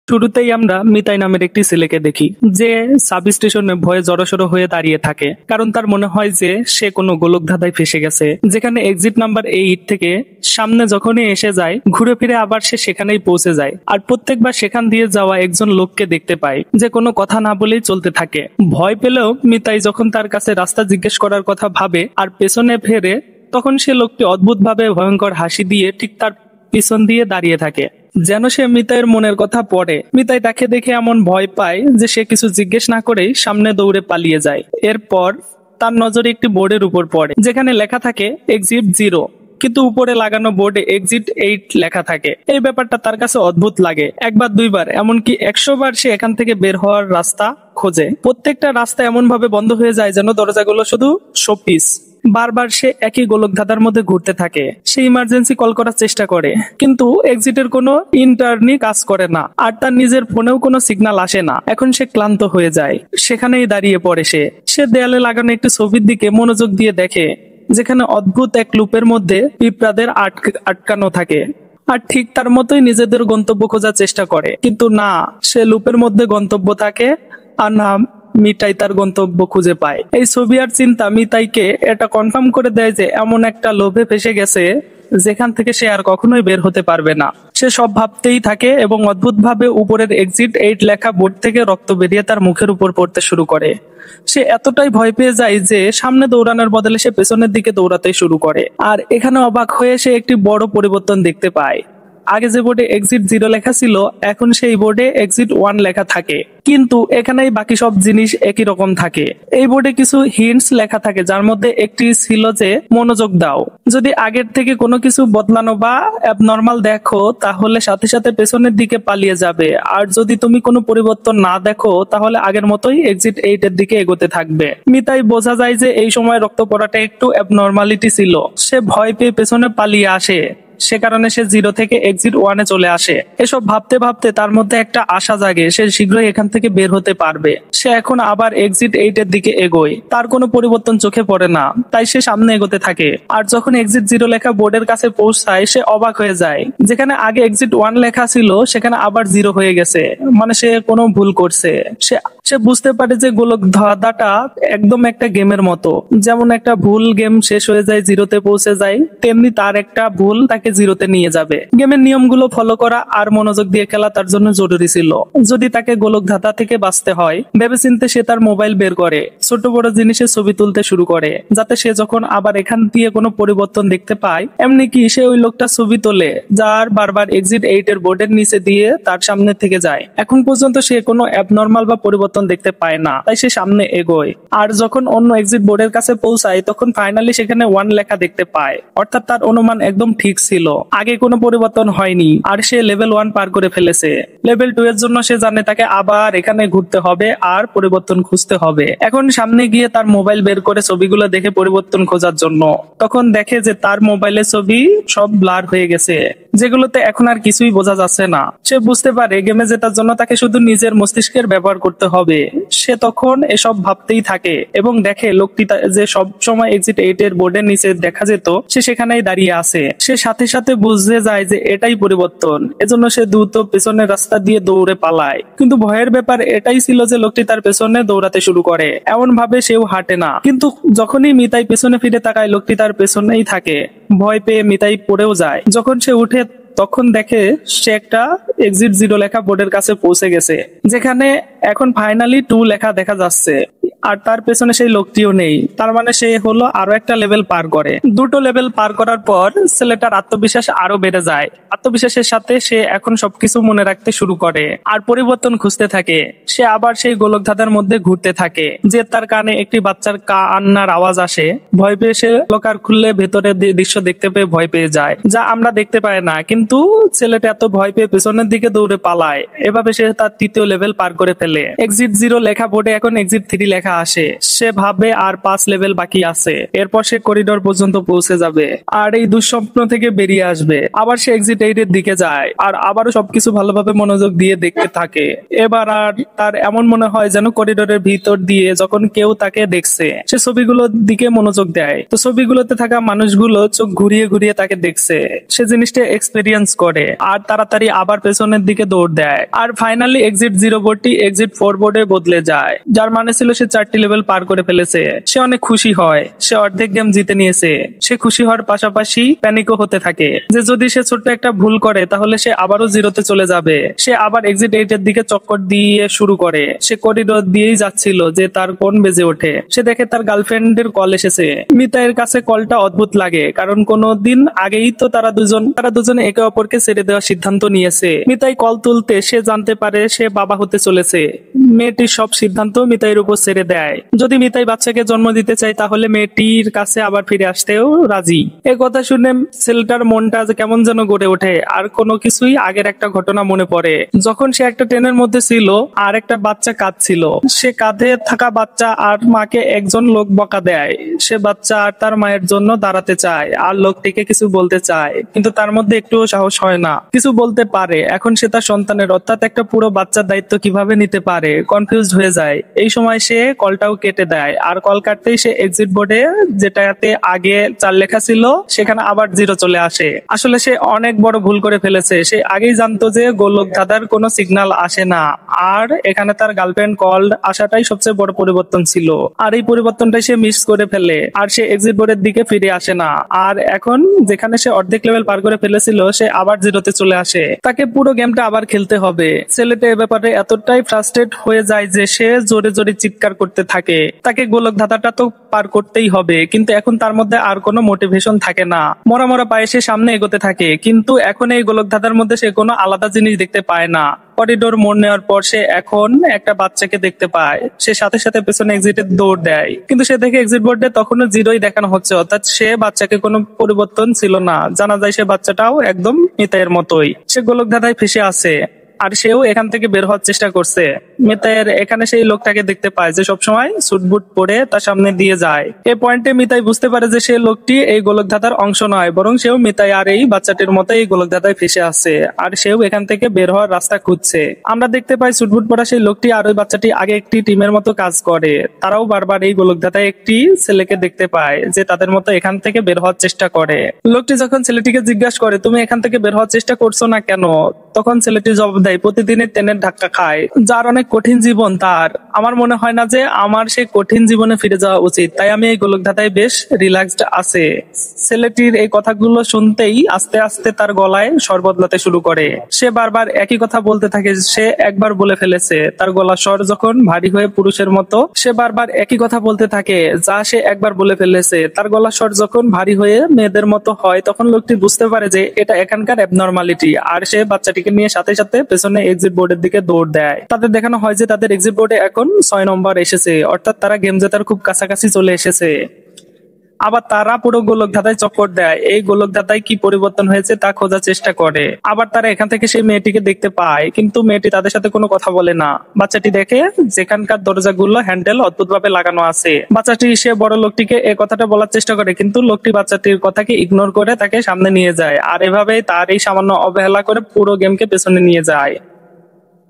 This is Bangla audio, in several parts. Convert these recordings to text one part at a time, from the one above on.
শুরুতেই আমরা মিতাই নামের একটি ছেলেকে দেখি, যে সাব স্টেশনে ভয়ে জড়সড় হয়ে দাঁড়িয়ে থাকে, কারণ তার মনে হয় যে সে কোনো গোলকধাঁধায় ফেসে গেছে, যেখানে এক্সিট নাম্বার 8 থেকে সামনে যখনই এসে যায় ঘুরে ফিরে আবার সে সেখানেই পৌঁছে যায়। আর প্রত্যেকবার সেখান দিয়ে যাওয়া একজন লোককে দেখতে পায় যে কোনো কথা না বলেই চলতে থাকে। ভয় পেলেও মিতাই যখন তার কাছে রাস্তা জিজ্ঞেস করার কথা ভাবে আর পেছনে ফেরে, তখন সে লোকটি অদ্ভুতভাবে ভয়ঙ্কর হাসি দিয়ে ঠিক তার পিছন দিয়ে দাঁড়িয়ে থাকে, যেন সে মিতাইয়ের মনের কথা পড়ে। মিতাই তাকে দেখে এমন ভয় পায় যে সে কিছু জিজ্ঞেস না করেই সামনে দৌড়ে পালিয়ে যায়। এরপর তার নজরে একটি বোর্ডের উপর পড়ে, যেখানে লেখা থাকে এক্সিট 0, কিন্তু উপরে লাগানো বোর্ডে এক্সিট 8 লেখা থাকে। এই ব্যাপারটা তার কাছে অদ্ভুত লাগে। একবার দুইবার এমনকি 100 বার সে এখান থেকে বের হওয়ার রাস্তা খোঁজে। প্রত্যেকটা রাস্তা এমন ভাবে বন্ধ হয়ে যায় যেন দরজাগুলো শুধু শোপিস। বারবার সে একই গোলকধাঁধার মধ্যে ঘুরতে থাকে। সে ইমার্জেন্সি কল করার চেষ্টা করে, কিন্তু এক্সিটের কোনো ইন্টারনি কাজ করে না, আর তার নিজের ফোনেও কোনো সিগন্যাল আসে না। এখন সে ক্লান্ত হয়ে যায়, সেখানেই দাঁড়িয়ে পড়ে। সে দেয়ালে লাগানো একটি ছবির দিকে মনোযোগ দিয়ে দেখে, যেখানে অদ্ভুত এক লুপের মধ্যে পিঁপড়াদের আটকানো থাকে, আর ঠিক তার মতোই নিজেদের গন্তব্য খোঁজার চেষ্টা করে। কিন্তু না, সে লুপের মধ্যে গন্তব্য থাকে, আর না মিতাই তার গন্তব্য খুঁজে পায়। এই ছবি আর চিন্তা মিতাইকে এটা কনফার্ম করে দেয় যে এমন একটা লোভে ফেসে গেছে যেখান থেকে সে আর কখনোই বের হতে পারবে না। সে সব ভাবতেই থাকে এবং অদ্ভুতভাবে উপরের এক্সিট 8 লেখা বোর্ড থেকে রক্ত বেরিয়ে তার মুখের উপর পড়তে শুরু করে। সে এতটাই ভয় পেয়ে যায় যে সামনে দৌড়ানোর বদলে সে পেছনের দিকে দৌড়াতে শুরু করে। আর এখানে অবাক হয়ে সে একটি বড় পরিবর্তন দেখতে পায়। আগে যে বোর্ডে এক্সিট 0 লেখা ছিল, এখন সেই বোর্ডে এক্সিট 1 লেখা থাকে, কিন্তু এখানেই বাকি সব জিনিস একই রকম থাকে। এই বোর্ডে কিছু হিন্টস লেখা থাকে, যার মধ্যে একটি ছিল যে মনোযোগ দাও, যদি আগের থেকে কোনো কিছু বদলানো বা অ্যাবনর্মাল দেখো তাহলে সাথে সাথে পেছনের দিকে পালিয়ে যাবে, আর যদি তুমি কোনো পরিবর্তন না দেখো তাহলে আগের মতোই এক্সিট 8 এর দিকে এগোতে থাকবে। মিতাই বোঝা যায় যে এই সময় রক্ত পড়াটা একটু অ্যাবনর্মালিটি ছিল। সে ভয় পেয়ে পেছনে পালিয়ে আসে, সে কারণে সে 0 থেকে এক্সিট 1 এ চলে আসে। এসব ভাবতে ভাবতে তার মধ্যে একটা আশা জাগে, সে শীঘ্রই এখান থেকে বের হতে পারবে। সে এখন আবার এক্সিট 8 এর দিকে এগোয়। তার কোনো পরিবর্তন চোখে পড়ে না, তাই সে সামনে এগোতে থাকে। আর যখন এক্সিট 0 লেখা বোর্ডের কাছে পৌঁছায়, সে অবাক হয়ে যায়। যেখানে আগে এক্সিট 1 লেখা ছিল সেখানে আবার 0 হয়ে গেছে, মানে সে কোনো ভুল করছে। সে বুঝতে পারে যে গোলক ধাঁধাটা একদম একটা গেমের মতো। যেমন একটা ভুল গেম শেষ হয়ে যায় 0-তে পৌঁছে যায়, তেমনি তার একটা ভুল তাকে 0-তে নিয়ে যাবে। গেমের নিয়মগুলো ফলো করা আর মনোযোগ দিয়ে খেলা তার জন্য জরুরি ছিল। যদি তাকে গোলক ধাঁধা থেকে বাঁচতে হয়, ভেবেচিন্তে সে তার মোবাইল বের করে ছোট বড় জিনিসের ছবি তুলতে শুরু করে, যাতে সে যখন আবার এখান দিয়ে কোনো পরিবর্তন দেখতে পায়। এমনি কি সে ওই লোকটা ছবি তোলে যার বারবার এক্সিট 8 এর বোর্ডের নিচে দিয়ে তার সামনে থেকে যায়। এখন পর্যন্ত সে কোনো অ্যাবনর্মাল বা পরিবর্তন দেখতে পায় না, তাই সে সামনে এগোয়। আর যখন অন্য এক্সিট বোর্ডের কাছে পৌঁছায়, তখন ফাইনালি সেখানে 1 লেখা দেখতে পায়। অর্থাৎ তার অনুমান একদম ঠিক ছিল, আগে কোনো পরিবর্তন হয়নি, আর সে লেভেল 1 পার করে ফেলেছে। লেভেল 2 এর জন্য সে জানে তাকে আবার এখানে ঘুরতে হবে আর পরিবর্তন খুঁজতে হবে। এখন সামনে গিয়ে তার মোবাইল বের করে ছবিগুলো দেখে পরিবর্তন খোঁজার জন্য, তখন দেখে যে তার মোবাইলের ছবি সব ব্লার হয়ে গেছে, যেগুলোতে এখন আর কিছুই বোঝা যাচ্ছে না। সে বুঝতে পারে গেমে জেতার জন্য তাকে শুধু নিজের মস্তিষ্কের ব্যবহার করতে হবে। সে তখন এসব ভাবতেই থাকে এবং দেখে লোকটি যে সব সময় এক্সিট 8 এর বোর্ডের নিচে দেখা যেত, সে সেখানেই দাঁড়িয়ে আছে। সে সাথে সাথে বুঝে যায় যে এটাই পরিবর্তন, এজন্য সে দ্রুত পেছনের রাস্তা দিয়ে দৌড়ে পালায়। কিন্তু ভয়ের ব্যাপার এটাই ছিল যে লোকটি তার পেছনে দৌড়াতে শুরু করে। এমন ভাবে সেও হাঁটে না, কিন্তু যখনই মিতাই পেছনে ফিরে তাকায়, লোকটি তার পেছনেই থাকে। ভয় পেয়ে মিতাই পড়েও যায়। যখন সে উঠে তখন দেখে সে একটা এক্সিট 0 লেখা বোর্ডের কাছে পৌঁছে গেছে, যেখানে এখন ফাইনালি 2 লেখা দেখা যাচ্ছে, আর তার পেছনে সেই লোকটিও নেই। তার মানে সে হলো আরো একটা লেভেল পার করে। দুটো লেভেল পার করার পর ছেলেটার আত্মবিশ্বাস আরো বেড়ে যায়। আত্মবিশ্বাসের সাথে সে এখন সবকিছু মনে রাখতে শুরু করে আর পরিবর্তন খুঁজতে থাকে। সে আবার সেই গোলক ধাঁধার মধ্যে ঘুরতে থাকে, যে তার কানে একটি বাচ্চার কান্নার আওয়াজ আসে। ভয় পেয়ে সে লকার খুললে ভেতরে দৃশ্য দেখতে পেয়ে ভয় পেয়ে যায়, যা আমরা দেখতে পাই না। কিন্তু ছেলেটা এত ভয় পেয়ে পেছনের দিকে দৌড়ে পালায়। এভাবে সে তার 3য় লেভেল পার করে ফেলে। এক্সিট 0 লেখা বোর্ডে এখন এক্সিট 3 লেখা আসে। সে ভাবে আর 5 লেভেল বাকি আছে, এরপর সে করিডোর পর্যন্ত পৌঁছে যাবে আর এই দুঃস্বপ্ন থেকে বেরিয়ে আসবে। আবার সে এক্সিট 8 এর দিকে যায় আর আবারও সবকিছু ভালোভাবে মনোযোগ দিয়ে দেখতে থাকে। এবার আর তার এমন মনে হয় যেন করিডোরের ভিতর দিয়ে যখন কেউ তাকে দেখছে। সে ছবিগুলোর দিকে মনোযোগ দেয়, তো ছবিগুলোতে থাকা মানুষগুলো চোখ ঘুরিয়ে ঘুরিয়ে তাকে দেখছে। সে জিনিসটা এক্সপেরিয়েন্স করে আর তাড়াতাড়ি আবার পেছনের দিকে দৌড় দেয়। আর ফাইনালি এক্সিট 0 বোর্ডটি এক্সিট 4 বোর্ডে বদলে যায়, যার মানে ছিল সে 4টি লেভেল পার করে ফেলেছে। সে অনেক খুশি হয়, সে অর্ধেক গেম জিতে নিয়েছে। সে খুশি হওয়ার পাশাপাশি প্যানিকও হতে থাকে যে যদি সে ছোট্ট একটা ভুল করে তাহলে সে আবারও 0-তে চলে যাবে। সে আবার এক্সিট 8 এর দিকে চক্কর দিয়ে শুরু করে। সে করিডোর দিয়েই যাচ্ছিল যে তার ফোন বেজে ওঠে। সে দেখে তার গার্লফ্রেন্ডের কল এসেছে। মিতাইয়ের কাছে কলটা অদ্ভুত লাগে, কারণ কোনদিন আগেই তো তারা দুজন একে অপরকে ছেড়ে দেওয়ার সিদ্ধান্ত নিয়েছে। মিতাই কল তুলতে সে জানতে পারে সে বাবা হতে চলেছে। মেয়েটির সব সিদ্ধান্ত মিতাইয়ের উপর ছেড়ে দেয়। যদি মিতাই বাচ্চাকে জন্ম দিতে চায় তাহলে মেয়েটির কাছে আবার ফিরে আসতেও রাজি। এ কথা শুনে ছেলেটার মনটা কেমন যেন গড়ে ওঠে আর কোনো কিছুই আগের একটা ঘটনা মনে পড়ে। যখন সে একটা ট্রেনের মধ্যে ছিল আর একটা বাচ্চা কাঁদছিল, সে কাঁধে থাকা বাচ্চা আর মাকে একজন লোক বকা দেয়। সে বাচ্চা আর তার মায়ের জন্য দাঁড়াতে চায় আর লোকটিকে কিছু বলতে চায়, কিন্তু তার মধ্যে একটুও সাহস হয় না। কিছু বলতে পারে, এখন সে তার সন্তানের অর্থাৎ একটা পুরো বাচ্চার দায়িত্ব কিভাবে নিতে পারে, কনফিউজ হয়ে যায়। এই সময় সে কলটাও কেটে দেয় আর কল কাটতেই সে এক্সিট বোর্ডে যেটাতে আগে 4 লেখা ছিল সেখানে আবার 0 চলে আসে। আসলে সে অনেক বড় ভুল করে ফেলেছে। সে আগেই জানতো যে গোলক দাদার কোনো সিগন্যাল আসে না, আর এখানে তার গার্লফ্রেন্ড কল আসাটাই সবচেয়ে বড় পরিবর্তন ছিল। আর এই পরিবর্তনটাই সে মিস করে ফেলে আর সে এক্সিট বোর্ডের দিকে ফিরে আসে না। আর এখন যেখানে সে অর্ধেক লেভেল পার করে ফেলেছিল সে আবার 0-তে চলে আসে। তাকে পুরো গেমটা আবার খেলতে হবে। ছেলেটা এ ব্যাপারে এতটাই ফ্রাস্ট্রেট হয়ে যায় যে সে জোরে জোরে চিৎকার করতে থাকে। তাকে গোলক ধাঁধাটা তো পার করতেই হবে, কিন্তু এখন তার মধ্যে আর কোনো মোটিভেশন থাকে না। মরা মরা পায়ে সে সামনে এগোতে থাকে, কিন্তু এখন এই গোলক ধাঁধার মধ্যে সে কোনো আলাদা জিনিস দেখতে পায় না। করিডোর মোড় নেওয়ার পর সে এখন একটা বাচ্চাকে দেখতে পায়। সে সাথে সাথে পেছনে এক্সিটে দৌড় দেয়, কিন্তু সে দেখে এক্সিট বোর্ডে তখনও 0-ই দেখানো হচ্ছে, অর্থাৎ সে বাচ্চাকে কোনো পরিবর্তন ছিল না। জানা যায় সে বাচ্চাটাও একদম মিতাইয়ের মতোই। সে গোলক ধাঁধায় ফেসে আছে আর সেও এখান থেকে বের হওয়ার চেষ্টা করছে। মিতাইয়ের এখানে সেই লোকটাকে দেখতে পায় যে সবসময় সুটবুট পরে তার সামনে দিয়ে যায়। এই পয়েন্টে মিতাই বুঝতে পারে যে সে লোকটি এই গোলক ধাঁধার অংশ নয়, বরং সেও মিতাই আর এই বাচ্চাটির মতো এই গোলক ধাঁধায় ফেসে আছে আর সেও এখান থেকে বের হওয়ার রাস্তা খুঁজছে। আমরা দেখতে পাই সুটবুট পরা সেই লোকটি আর ওই বাচ্চাটি আগে একটি টিমের মতো কাজ করে। তারাও বারবার এই গোলক ধাঁধায় একটি ছেলেকে দেখতে পায় যে তাদের মতো এখান থেকে বের হওয়ার চেষ্টা করে। লোকটি যখন ছেলেটিকে জিজ্ঞাসা করে তুমি এখান থেকে বের হওয়ার চেষ্টা করছো না কেন, তখন ছেলেটি জবাব দেয় প্রতিদিনের ট্রেনের ধাক্কা খায়, যার অনেক কঠিন জীবন তার। আমার মনে হয় না যে আমার সেই কঠিন জীবনে ফিরে যাওয়া উচিত, তাই আমি এই গোলক ধাঁধায় বেশ রিল্যাক্সড আছে। ছেলেটির এই কথাগুলো শুনতেই আস্তে আস্তে তার গলায় স্বর বদলাতে শুরু করে। সে বারবার একই কথা বলতে থাকে। সে একবার বলে ফেলেছে তার গলা স্বর যখন ভারী হয়ে পুরুষের মতো, সে বারবার একই কথা বলতে থাকে যা সে একবার বলে ফেলেছে। তার গলা স্বর যখন ভারী হয়ে মেয়েদের মতো হয় তখন লোকটি বুঝতে পারে যে এটা এখানকার অ্যাবনর্মালিটি, আর সে বাচ্চাটিকে নিয়ে সাথে সাথে পেছনে এক্সিট বোর্ডের দিকে দৌড় দেয়। তাদের দেখানো হয় যে তাদের এক্সিট বোর্ডে এখন 6 নম্বর এসেছে, অর্থাৎ তারা গেম জেতার খুব কাছাকাছি চলে এসেছে। আবার তারা পুরো গোলক ধাঁধায় চক্কর দেয়। এই গোলক ধাঁধায় কি পরিবর্তন হয়েছে তা খোঁজার চেষ্টা করে। আবার তারা এখান থেকে সেই মেয়েটিকে দেখতে পায়, কিন্তু মেয়েটি তাদের সাথে কোনো কথা বলে না। বাচ্চাটি দেখে যেখানকার দরজাগুলো হ্যান্ডেল অদ্ভুত ভাবে লাগানো আছে। বাচ্চাটি সে বড় লোকটিকে এই কথাটা বলার চেষ্টা করে, কিন্তু লোকটি বাচ্চাটির কথাকে ইগনোর করে তাকে সামনে নিয়ে যায়। আর এভাবেই তার এই সামান্য অবহেলা করে পুরো গেমকে পেছনে নিয়ে যায়।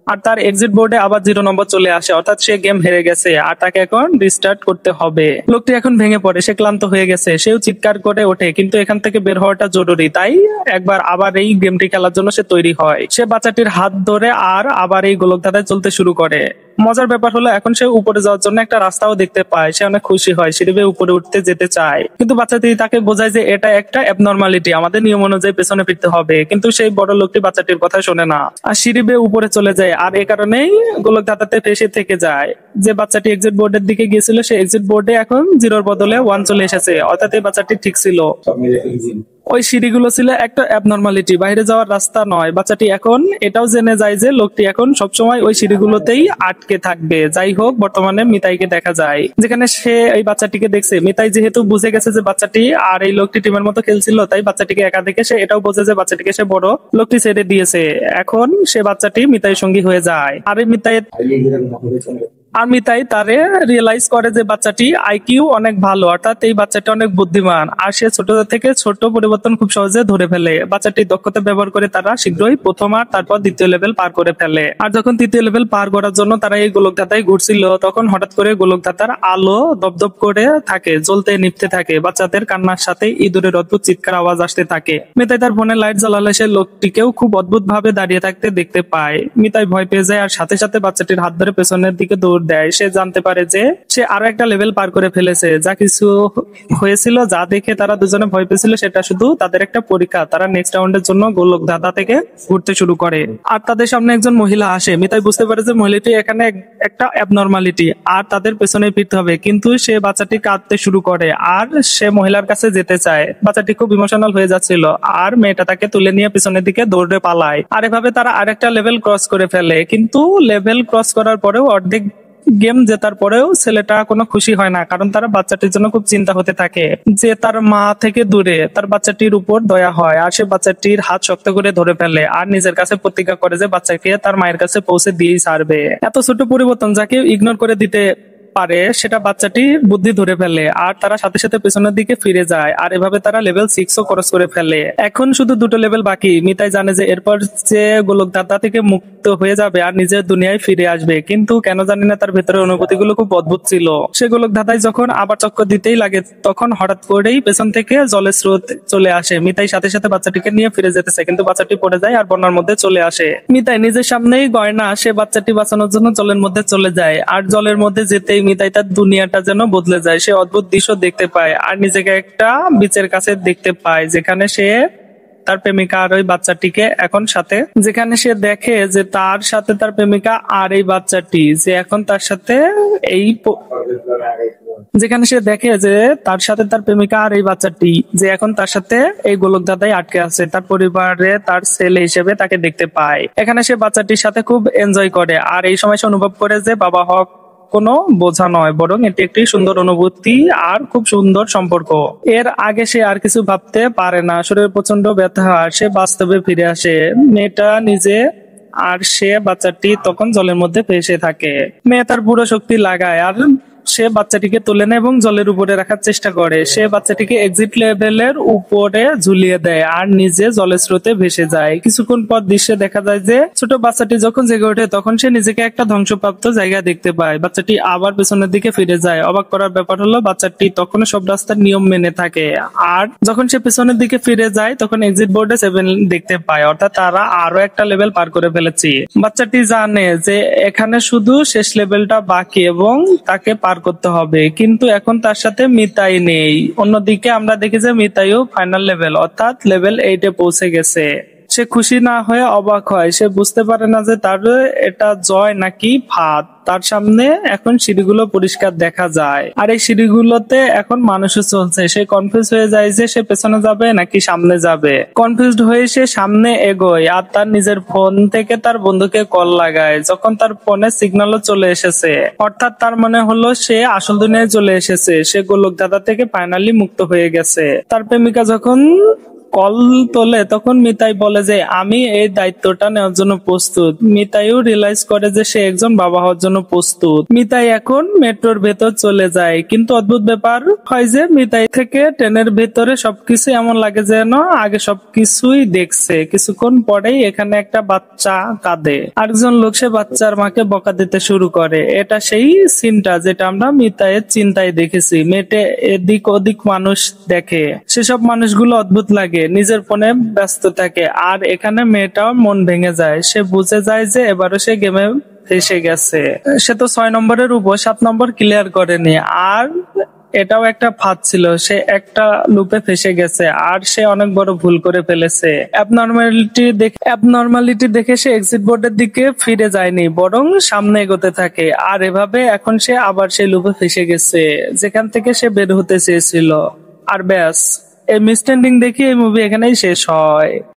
আর তার এক্সিট বোর্ডে আবার 0 নম্বর চলে আসে, অর্থাৎ সে গেম হেরে গেছে আর তাকে এখন রিস্টার্ট করতে হবে। লোকটি এখন ভেঙে পড়ে, সে ক্লান্ত হয়ে গেছে। সেও চিৎকার করে ওঠে, কিন্তু এখান থেকে বের হওয়াটা জরুরি, তাই একবার আবার এই গেমটি খেলার জন্য সে তৈরি হয়। সে বাচ্চাটির হাত ধরে আর আবার এই গোলক ধাঁধায় চলতে শুরু করে। মজার ব্যাপার হলো এখন সে উপরে যাওয়ার জন্য একটা রাস্তাও দেখতে পায়। সে অনেক খুশি হয়, সিঁড়ি বেয়ে উপরে উঠতে যেতে চায়, কিন্তু বাচ্চাটি তাকে বোঝায় যে এটা একটা অ্যাবনর্মালিটি, আমাদের নিয়ম অনুযায়ী পেছনে ফিরতে হবে। কিন্তু সেই বড় লোকটি বাচ্চাটির কথা শোনে না আর সিঁড়ি বেয়ে উপরে চলে যায়। আর এই কারণেই গোলক ধাঁধাতে ফেসে থেকে যায়। যে বাচ্চাটি এক্সিট বোর্ডের দিকে গিয়েছিল সে এক্সিট বোর্ডে এখন 0-র বদলে 1 চলে এসেছে, অর্থাৎ এই বাচ্চাটি ঠিক ছিল। ওই সিঁড়িগুলো ছিল একটা অ্যাবনর্মালিটি, বাইরে যাওয়ার রাস্তা নয়। বাচ্চাটি এখন এটাও জেনে যায় যে লোকটি এখন সবসময় ওই সিঁড়িগুলোতেই আটকে থাকবে। যাই হোক, বর্তমানে মিতাইকে দেখা যায়, যেখানে সে এই বাচ্চাটিকে দেখছে। মিতাই যেহেতু বুঝে গেছে যে বাচ্চাটি আর এই লোকটি টিমের মতো খেলছিল, তাই বাচ্চাটিকে একা দেখে সে এটাও বোঝে যে বাচ্চাটিকে সে বড় লোকটি ছেড়ে দিয়েছে। এখন সে বাচ্চাটি মিতাইয়ের সঙ্গী হয়ে যায়। আর এই মিতাইয়ের আর মিতাই তারে রিয়েলাইজ করে যে বাচ্চাটি আইকিউ অনেক ভালো, অর্থাৎ এই বাচ্চাটি অনেক বুদ্ধিমান, আর সে ছোট থেকে ছোট পরিবর্তন খুব সহজে ধরে ফেলে। বাচ্চাটির দক্ষতা ব্যবহার করে তারা শীঘ্রই প্রথম আর তারপর দ্বিতীয় লেভেল পার করে ফেলে। আর যখন তৃতীয় লেভেল পার করার জন্য তারা এই গোলকধাঁধায় ঘুরছিল, তখন হঠাৎ করে গোলকধাঁধার আলো দপদপ করে থাকে, জ্বলতে নিভতে থাকে। বাচ্চাদের কান্নার সাথে ইঁদুরের অদ্ভুত চিৎকার আওয়াজ আসতে থাকে। মিতাই তার ফোনে লাইট জ্বালালে সে লোকটিকেও খুব অদ্ভুত ভাবে দাঁড়িয়ে থাকতে দেখতে পায়। মিতাই ভয় পেয়ে যায় আর সাথে সাথে বাচ্চাটির হাত ধরে পেছনের দিকে দৌড় দেয়। সে জানতে পারে যে সে আরো একটা লেভেল পার করে ফেলেছে। যা কিছু হয়েছিল, যা দেখে তারা দুজনে ভয় পেয়েছিল, সেটা শুধু তাদের একটা পরীক্ষা। তারা নেক্সট রাউন্ডের জন্য গোলকধাঁধা থেকে ঘুরতে শুরু করে। আর তাদের সামনে একজন মহিলা আসে। মিতাই বুঝতে পারে যে মহিলাটি এখানে একটা অ্যাবনর্মালিটি, আর তাদের পেছনে ফিরতে হবে। কিন্তু সে বাচ্চাটি কাঁদতে শুরু করে আর সে মহিলার কাছে যেতে চায়। বাচ্চাটি খুব ইমোশনাল হয়ে যাচ্ছিল আর মেয়েটা তাকে তুলে নিয়ে পিছনের দিকে দৌড়ে পালায়। আর এভাবে তারা আরেকটা লেভেল ক্রস করে ফেলে। কিন্তু লেভেল ক্রস করার পরেও, অর্ধেক গেম জেতার পরেও ছেলেটা কোনো খুশি হয় না, কারণ তার বাচ্চাটির জন্য খুব চিন্তা হতে থাকে যে তার মা থেকে দূরে তার বাচ্চাটির উপর দয়া হয়। আর সে বাচ্চাটির হাত শক্ত করে ধরে ফেলে আর নিজের কাছে প্রতিজ্ঞা করে যে বাচ্চাকে তার মায়ের কাছে পৌঁছে দিয়েই ছাড়বে। এত ছোট পরিবর্তন যাকে ইগনোর করে দিতে পারে, সেটা বাচ্চাটি বুদ্ধি ধরে ফেলে আর তারা সাথে সাথে পেছনের দিকে ফিরে যায়। আর এভাবে তারা লেভেল 6ও ক্রস করে ফেলে। এখন শুধু দুটো লেভেল বাকি। মিতাই জানে যে এরপর যে গোলকধাঁধা থেকে মুক্ত হয়ে যাবে আর নিজের দুনিয়ায় ফিরে আসবে, কিন্তু কেন জানি না তার ভেতরে অনুভূতিগুলো খুব অদ্ভুত ছিল। সে গোলকধাঁধায় যখন আবার চক্কর দিতেই লাগে, তখন হঠাৎ করেই পেছন থেকে জলের স্রোত চলে আসে। মিতাই সাথে সাথে বাচ্চাটিকে নিয়ে ফিরে যেতেছে, কিন্তু বাচ্চাটি পড়ে যায় আর বন্যার মধ্যে চলে আসে। মিতাই নিজের সামনেই গয়না, সে বাচ্চাটি বাঁচানোর জন্য জলের মধ্যে চলে যায়। আর জলের মধ্যে যেতেই মিতাই তার দুনিয়াটা যেন বদলে যায়। সে অদ্ভুত দৃশ্য দেখতে পায় আর নিজেকে একটা বিচের কাছে দেখতে পায়, যেখানে সে তার প্রেমিকা আর ওই বাচ্চাটিকে এখন সাথে, যেখানে সে দেখে যে তার সাথে তার প্রেমিকা আর এই বাচ্চাটি যে এখন তার সাথে এই যেখানে সে দেখে যে তার সাথে তার প্রেমিকা আর এই বাচ্চাটি যে এখন তার সাথে এই গোলকধাঁধায় আটকে আছে, তার পরিবারে তার ছেলে হিসেবে তাকে দেখতে পায়। এখানে সে বাচ্চাটির সাথে খুব এনজয় করে আর এই সময় সে অনুভব করে যে বাবা হওয়া কোনো বোঝা নয়, বরং এটি একটি সুন্দর অনুভূতি আর খুব সুন্দর সম্পর্ক। এর আগে সে আর কিছু ভাবতে পারে না। শরীরে প্রচন্ড ব্যথা আর সে বাস্তবে ফিরে আসে। মেয়েটা নিজে আর সে বাচ্চাটি তখন জলের মধ্যে ভেসে থাকে। মেয়ে তার পুরো শক্তি লাগায় আর সে বাচ্চাটিকে তুলে নেয় এবং জলের উপরে রাখার চেষ্টা করে। সে বাচ্চাটিকে এক্সিট লেভেলের উপরে ঝুলিয়ে দেয় আর নিজে জলের স্রোতে ভেসে যায়। কিছুক্ষণ পর দৃশ্যে দেখা যায় যে ছোট বাচ্চাটি যখন জেগে ওঠে, তখন সে নিজেকে একটা ধ্বংসপ্রাপ্ত জায়গা দেখতে পায়। বাচ্চাটি আবার পেছনের দিকে ফিরে যায়। অবাক করার ব্যাপার হলো বাচ্চাটি তখন সব রাস্তার নিয়ম মেনে থাকে। আর যখন সে পেছনের দিকে ফিরে যায়, তখন এক্সিট বোর্ডে 7 দেখতে পায়, অর্থাৎ তারা আরো একটা লেভেল পার করে ফেলেছে। বাচ্চাটি জানে যে এখানে শুধু শেষ লেভেলটা বাকি এবং তাকে পার করতে হবে, কিন্তু এখন তার সাথে মিতাই নেই। অন্যদিকে আমরা দেখি যে মিতাইও ফাইনাল লেভেল অর্থাৎ লেভেল 8-এ পৌঁছে গেছে। সে খুশি না হয়ে অবাক হয়। সে বুঝতে পারে না যে তার এটা জয় নাকি ফাঁদ। তার সামনে এখন সিঁড়িগুলো পরিষ্কার দেখা যায় আর এই সিঁড়িগুলোতে এখন মানুষও চলছে। সে কনফিউজ হয়ে যায় যে সে পেছনে যাবে নাকি সামনে যাবে। কনফিউজড হয়ে সে সামনে এগোয় আর তার নিজের ফোন থেকে তার বন্ধুকে কল লাগায়। যখন তার ফোনে সিগন্যালও চলে এসেছে, অর্থাৎ তার মনে হলো সে আসল দুনিয়ায় চলে এসেছে। সে গোলকধাঁধা থেকে ফাইনালি মুক্ত হয়ে গেছে। তার প্রেমিকা যখন কল তোলে, তখন মিতাই বলে যে আমি এই দায়িত্বটা নেওয়ার জন্য প্রস্তুত। মিতাইও রিয়েলাইজ করে যে সে একজন বাবা হওয়ার জন্য প্রস্তুত। মিতাই এখন মেট্রোর ভেতর চলে যায়, কিন্তু অদ্ভুত ব্যাপার হয় যে মিতাই থেকে ট্রেনের ভেতরে সবকিছু এমন লাগে যেন আগে সবকিছুই দেখছে। কিছুক্ষণ পরেই এখানে একটা বাচ্চা কাঁদে। আরেকজন লোক সে বাচ্চার মাকে বকা দিতে শুরু করে। এটা সেই সিনটা যেটা আমরা মিতাইয়ের চিন্তায় দেখেছি। মেয়েটে এদিক ওদিক মানুষ দেখে, সেসব মানুষগুলো অদ্ভুত লাগে, নিজের ফোনে ব্যস্ত থাকে। আর এখানে মেয়েটাও মন ভেঙে যায়। সে বুঝে যায় যে এবারও সে গেমে ফেসে গেছে। সে তো 6 নম্বরের উপর 7 নম্বর ক্লিয়ার করেনি আর এটাও একটা ফাঁদ ছিল। সে একটা লুপে ফেসে গেছে আর সে অনেক বড় ভুল করে ফেলেছে। অ্যাবনর্মালিটি দেখে সে এক্সিট বোর্ডের দিকে ফিরে যায়নি, বরং সামনে এগোতে থাকে। আর এভাবে এখন সে আবার সেই লুপে ফেসে গেছে যেখান থেকে সে বের হতে চেয়েছিল। আর ব্যাস, এই মিসস্ট্যান্ডিং দেখে এই মুভি এখানেই শেষ হয়।